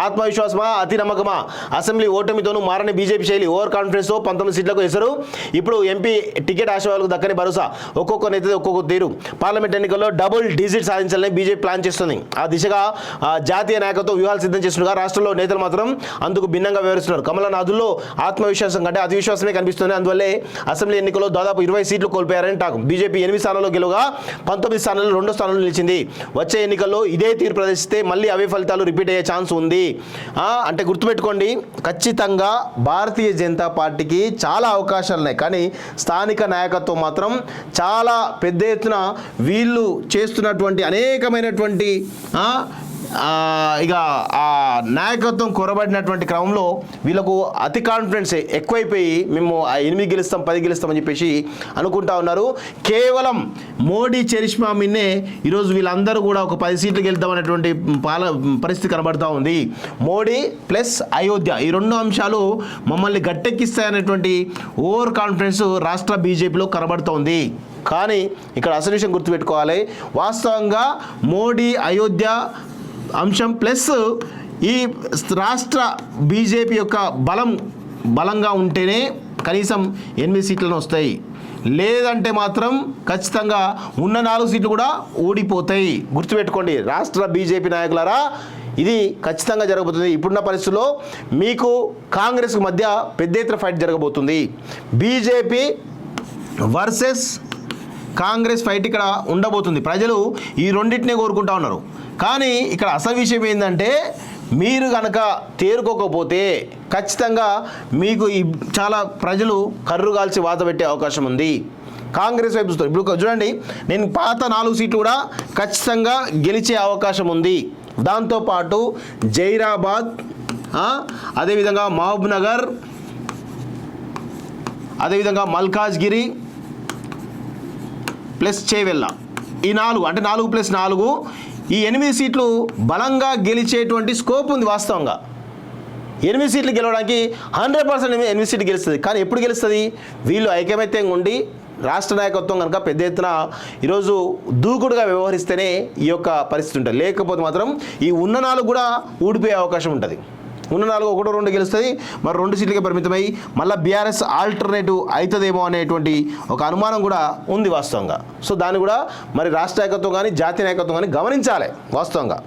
ఆత్మవిశ్వాసమా, అతి నమ్మకమా? అసెంబ్లీ ఓటమితోనూ మారని బీజేపీ శైలి, ఓవర్ కాన్ఫిడెన్స్తో 19 సీట్లకు ఎసరు. ఇప్పుడు ఎంపీ టికెట్ ఆశావాలకు దక్కని భరోసా. ఒక్కొక్క నేత ఒక్కొక్క తీరు. పార్లమెంట్ ఎన్నికల్లో డబుల్ డిజిట్ సాధించాలని బీజేపీ ప్లాన్ చేస్తుంది. ఆ దిశగా జాతీయ నాయకత్వం వ్యూహాలు సిద్ధం చేస్తుండగా రాష్ట్రంలో నేతలు మాత్రం అందుకు భిన్నంగా వ్యవహరిస్తున్నారు. కమలనాథుల్లో ఆత్మవిశ్వాసం కంటే అతి విశ్వాసమే కనిపిస్తుంది. అందువల్లే అసెంబ్లీ ఎన్నికల్లో దాదాపు 20 సీట్లు కోల్పోయారని టాక్. బీజేపీ 8 స్థానాల్లో గెలువగా 19 స్థానాల్లో 2వ స్థానంలో నిలిచింది. వచ్చే ఎన్నికల్లో ఇదే తీరు ప్రదర్శిస్తే మళ్ళీ అవే ఫలితాలు రిపీట్ అయ్యే ఛాన్స్ ఉంది. అంటే గుర్తుపెట్టుకోండి, ఖచ్చితంగా భారతీయ జనతా పార్టీకి చాలా అవకాశాలు ఉన్నాయి. కానీ స్థానిక నాయకత్వం మాత్రం చాలా పెద్ద ఎత్తున వీళ్ళు చేస్తున్నటువంటి అనేకమైనటువంటి ఇక ఆ నాయకత్వం కొరబడినటువంటి క్రమంలో వీళ్ళకు అతి కాన్ఫిడెన్స్ ఎక్కువైపోయి మేము 8 గెలుస్తాం 10 గెలుస్తామని చెప్పేసి అనుకుంటా ఉన్నారు. కేవలం మోడీ చరిష్మా మిన్నే ఈరోజు వీళ్ళందరూ కూడా ఒక 10 సీట్లు గెలుద్దామనేటువంటి పరిస్థితి కనబడుతూ ఉంది. మోడీ ప్లస్ అయోధ్య ఈ 2 అంశాలు మమ్మల్ని గట్టెక్కిస్తాయనేటువంటి ఓవర్ కాన్ఫిడెన్స్ రాష్ట్ర బీజేపీలో కనబడుతోంది. కానీ ఇక్కడ అసలు విషయం గుర్తుపెట్టుకోవాలి, వాస్తవంగా మోడీ అయోధ్య అంశం ప్లస్ ఈ రాష్ట్ర బీజేపీ యొక్క బలంగా ఉంటేనే కనీసం 8 సీట్లను వస్తాయి. లేదంటే మాత్రం ఖచ్చితంగా ఉన్న 4 సీట్లు కూడా ఊడిపోతాయి. గుర్తుపెట్టుకోండి రాష్ట్ర బీజేపీ నాయకులారా, ఇది ఖచ్చితంగా జరగబోతుంది. ఇప్పుడున్న పరిస్థితుల్లో మీకు కాంగ్రెస్ మధ్య పెద్ద ఎత్తున ఫైట్ జరగబోతుంది. బీజేపీ వర్సెస్ కాంగ్రెస్ ఫైట్ ఇక్కడ ఉండబోతుంది. ప్రజలు ఈ రెండింటినే కోరుకుంటా ఉన్నారు. కానీ ఇక్కడ అసలు విషయం ఏంటంటే, మీరు కనుక తేరుకోకపోతే ఖచ్చితంగా మీకు చాలా ప్రజలు కర్రుగాల్చి వాత పెట్టే అవకాశం ఉంది. కాంగ్రెస్ వైపు చూస్తారు. ఇప్పుడు చూడండి, నేను పాత 4 సీట్లు కూడా ఖచ్చితంగా గెలిచే అవకాశం ఉంది. దాంతోపాటు జైరాబాద్, అదేవిధంగా మహబూబ్ నగర్, అదేవిధంగా మల్కాజ్గిరి ప్లస్ చేవెళ్ళ, ఈ 4 అంటే 4+4 ఈ 8 సీట్లు బలంగా గెలిచేటువంటి స్కోప్ ఉంది. వాస్తవంగా 8 సీట్లు గెలవడానికి 100% 8 సీట్లు గెలుస్తుంది. కానీ ఎప్పుడు గెలుస్తుంది? వీళ్ళు ఐకమత్యంగా ఉండి రాష్ట్ర నాయకత్వం కనుక పెద్ద ఎత్తున ఈరోజు దూకుడుగా వ్యవహరిస్తేనే ఈ యొక్క పరిస్థితి ఉంటుంది. లేకపోతే మాత్రం ఈ ఉన్న 4 కూడా ఊడిపోయే అవకాశం ఉంటుంది. ఉన్న 4 1 2 గెలుస్తుంది, మరి 2 సీట్లకే పరిమితమై మళ్ళీ బీఆర్ఎస్ ఆల్టర్నేటివ్ అవుతుందేమో అనేటువంటి ఒక అనుమానం కూడా ఉంది వాస్తవంగా. సో దాన్ని కూడా మరి రాష్ట్ర నాయకత్వం కానీ జాతీయ నాయకత్వం కానీ గమనించాలి వాస్తవంగా.